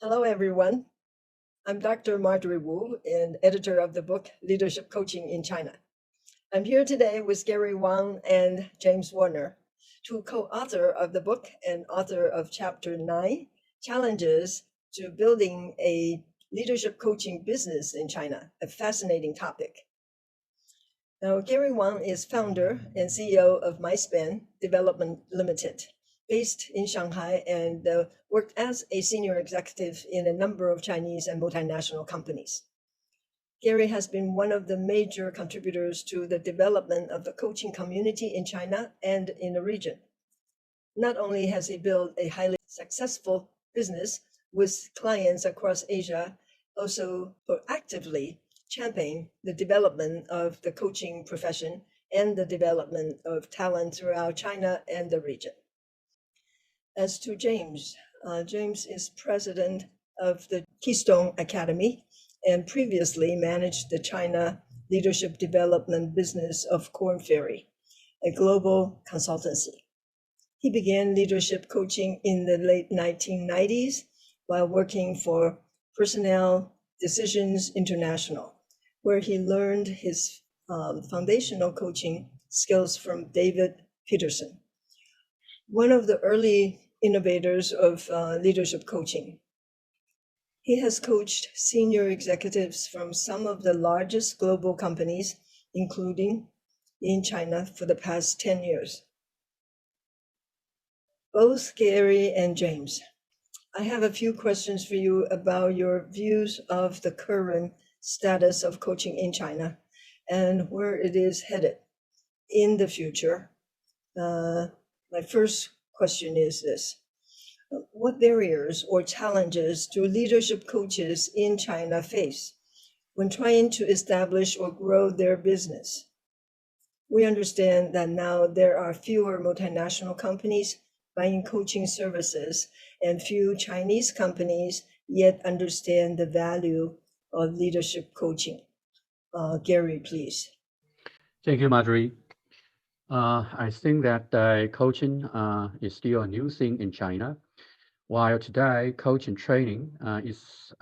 Hello, everyone. I'm Dr. Marjorie Wu, and editor of the book Leadership Coaching in China. I'm here today with Gary Wang and James Warner, two co-author of the book and author of Chapter 9, Challenges to Building a Leadership Coaching Business in China, a fascinating topic. Now, Gary Wang is founder and CEO of MySpan Development Limited, based in Shanghai, and worked as a senior executive in a number of Chinese and multinational companies. Gary has been one of the major contributors to the development of the coaching community in China and in the region. Not only has he built a highly successful business with clients across Asia, also proactively championing the development of the coaching profession and the development of talent throughout China and the region. As to James, James is president of the Keystone Academy and previously managed the China leadership development business of Korn Ferry, a global consultancy. He began leadership coaching in the late 1990s while working for Personnel Decisions International, where he learned his foundational coaching skills from David Peterson, one of the early innovators of leadership coaching. He has coached senior executives from some of the largest global companies, including in China, for the past 10 years. Both Gary and James, I have a few questions for you about your views of the current status of coaching in China and where it is headed in the future. My first question is this: what barriers or challenges do leadership coaches in China face when trying to establish or grow their business? We understand that now there are fewer multinational companies buying coaching services, and few Chinese companies yet understand the value of leadership coaching. Gary, please. Thank you, Marjorie. I think that coaching is still a new thing in China. While today coaching training is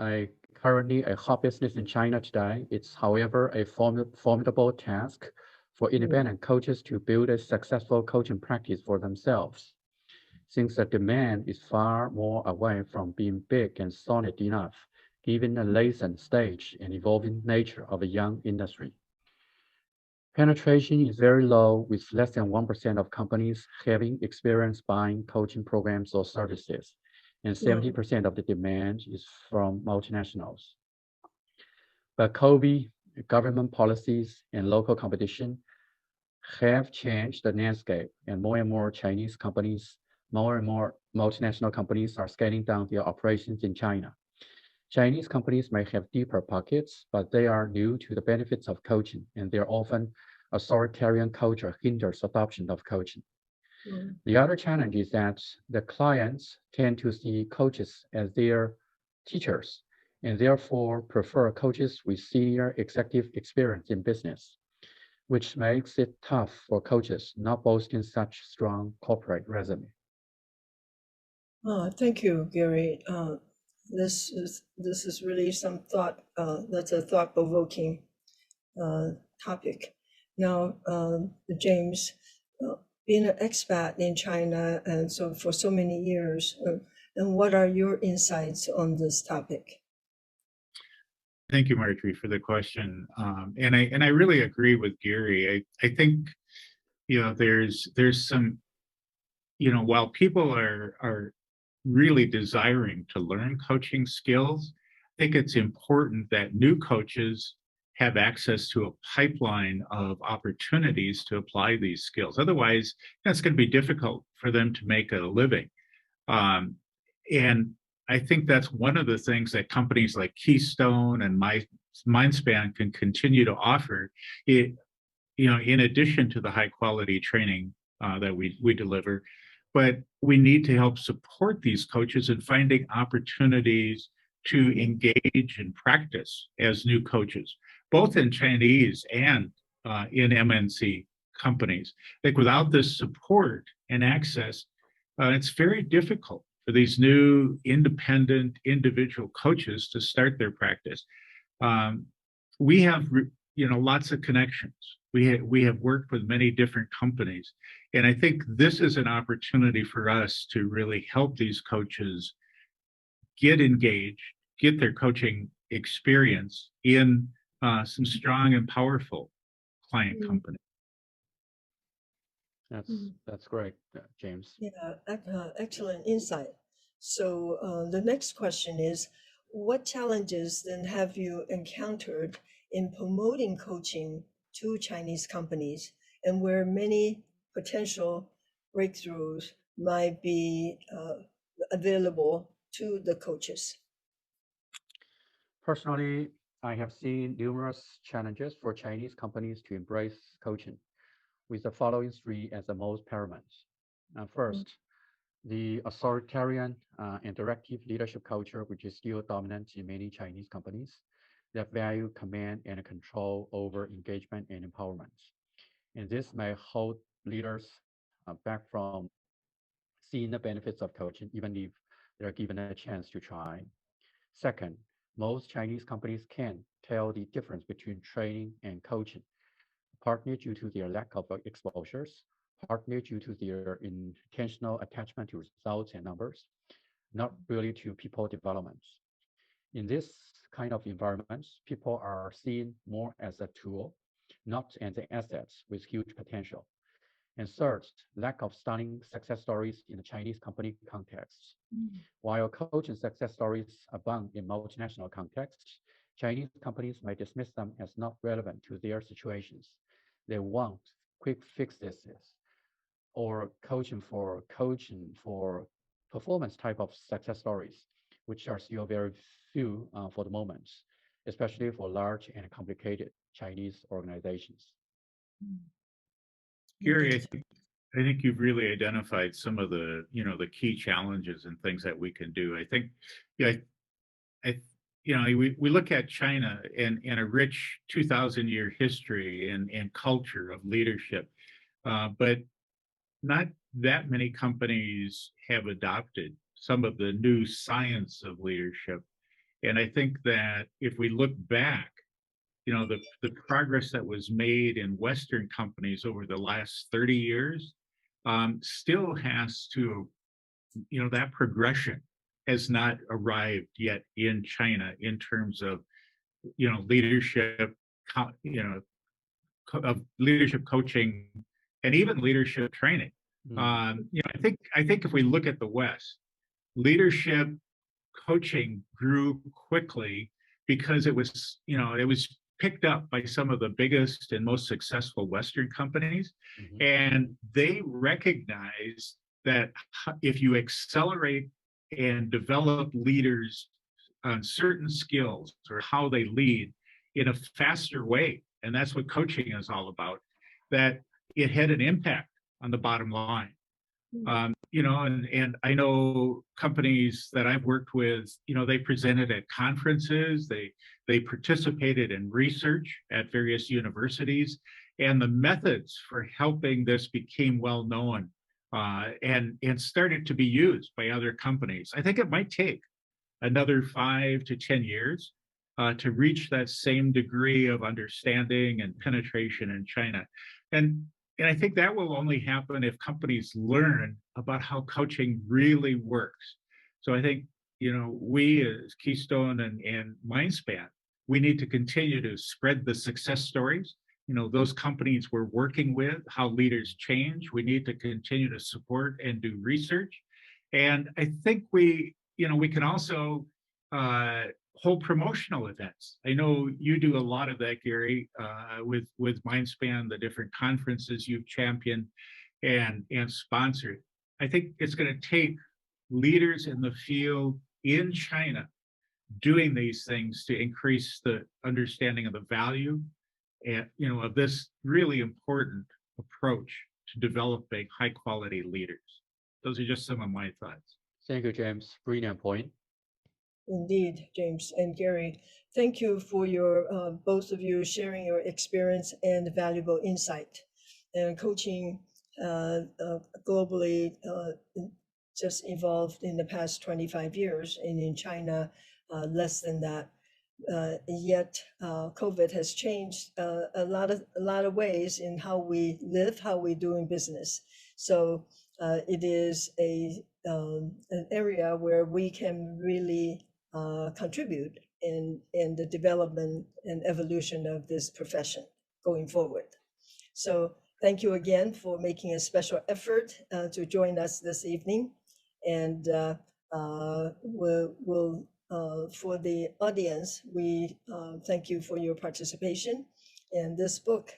currently a hot business in China today, it's however a formidable task for independent coaches to build a successful coaching practice for themselves, since the demand is far more away from being big and solid enough, given the nascent stage and evolving nature of a young industry. Penetration is very low, with less than 1% of companies having experience buying coaching programs or services, and 70% of the demand is from multinationals. But COVID, government policies, and local competition have changed the landscape, and more Chinese companies, more and more multinational companies are scaling down their operations in China. Chinese companies may have deeper pockets, but they are new to the benefits of coaching, and their often authoritarian culture hinders adoption of coaching. The other challenge is that the clients tend to see coaches as their teachers and therefore prefer coaches with senior executive experience in business, which makes it tough for coaches not boasting such strong corporate resume. Thank you, Gary. This is really some thought. That's a thought-provoking topic. Now, James, being an expat in China and so for so many years, and what are your insights on this topic? Thank you, Marjorie, for the question. And I really agree with Gary. I think there's some, while people are really desiring to learn coaching skills, I think it's important that new coaches have access to a pipeline of opportunities to apply these skills. Otherwise, it's going to be difficult for them to make a living. And I think that's one of the things that companies like Keystone and MindSpan can continue to offer. In addition to the high quality training that we deliver, but we need to help support these coaches in finding opportunities to engage and practice as new coaches, both in Chinese and in MNC companies. Like without this support and access, it's very difficult for these new independent individual coaches to start their practice. We have, lots of connections. We have worked with many different companies. And I think this is an opportunity for us to really help these coaches get engaged, get their coaching experience in some strong and powerful client companies. That's great, James. Yeah, excellent insight. So the next question is, what challenges then have you encountered in promoting coaching to Chinese companies, and where many potential breakthroughs might be available to the coaches? Personally, I have seen numerous challenges for Chinese companies to embrace coaching, with the following three as the most paramount. First, the authoritarian and directive leadership culture, which is still dominant in many Chinese companies that value command and control over engagement and empowerment. And this may hold leaders back from seeing the benefits of coaching, even if they're given a chance to try. Second, most Chinese companies can't tell the difference between training and coaching, partly due to their lack of exposures, partly due to their intentional attachment to results and numbers, not really to people development. In this kind of environment, people are seen more as a tool, not as assets with huge potential. And third, lack of stunning success stories in the Chinese company context. While coaching success stories abound in multinational contexts, Chinese companies may dismiss them as not relevant to their situations. They want quick fixes or coaching for performance type of success stories, which are still very few for the moment, especially for large and complicated Chinese organizations. Gary, I think you've really identified some of the key challenges and things that we can do. I think, yeah, we look at China and a rich 2,000-year history and culture of leadership, but not that many companies have adopted some of the new science of leadership. And I think that if we look back, the progress that was made in Western companies over the last 30 years still has to, that progression has not arrived yet in China in terms of, leadership, of leadership coaching and even leadership training. I think if we look at the West, leadership coaching grew quickly because it was picked up by some of the biggest and most successful Western companies. And they recognize that if you accelerate and develop leaders on certain skills or how they lead in a faster way, and that's what coaching is all about, that it had an impact on the bottom line. And I know companies that I've worked with, they presented at conferences, they participated in research at various universities, and the methods for helping this became well known and started to be used by other companies. I think it might take another 5 to 10 years to reach that same degree of understanding and penetration in China. And I think that will only happen if companies learn about how coaching really works. So I think, we as Keystone and Mindspan, we need to continue to spread the success stories. Those companies we're working with, how leaders change. We need to continue to support and do research. And I think we can also hold promotional events. I know you do a lot of that, Gary, with Mindspan, the different conferences you've championed and sponsored. I think it's going to take leaders in the field in China doing these things to increase the understanding of the value and of this really important approach to developing high quality leaders. Those are just some of my thoughts. Thank you, James. Brilliant point. Indeed, James and Gary, thank you for your both of you sharing your experience and valuable insight. And coaching globally just evolved in the past 25 years, and in China, less than that. Yet COVID has changed a lot of ways in how we live, how we doing business. So it is an area where we can really contribute in the development and evolution of this profession going forward. So thank you again for making a special effort to join us this evening. And we'll for the audience, we thank you for your participation. And this book,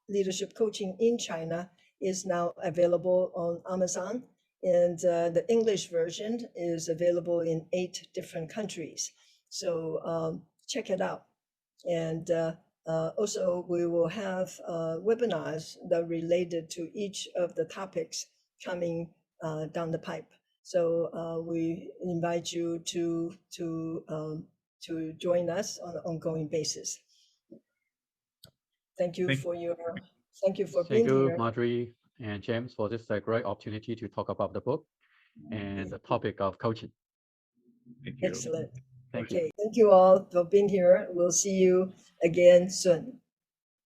Leadership Coaching in China, is now available on Amazon. And the English version is available in 8 different countries. So check it out. And also, we will have webinars that are related to each of the topics coming down the pipe. So we invite you to join us on an ongoing basis. Thank you for your. Thank you for being here. Thank you, Marjorie and James, for this great opportunity to talk about the book and the topic of coaching. Thank you. Excellent. Thank you. Okay, thank you all for being here. We'll see you again soon.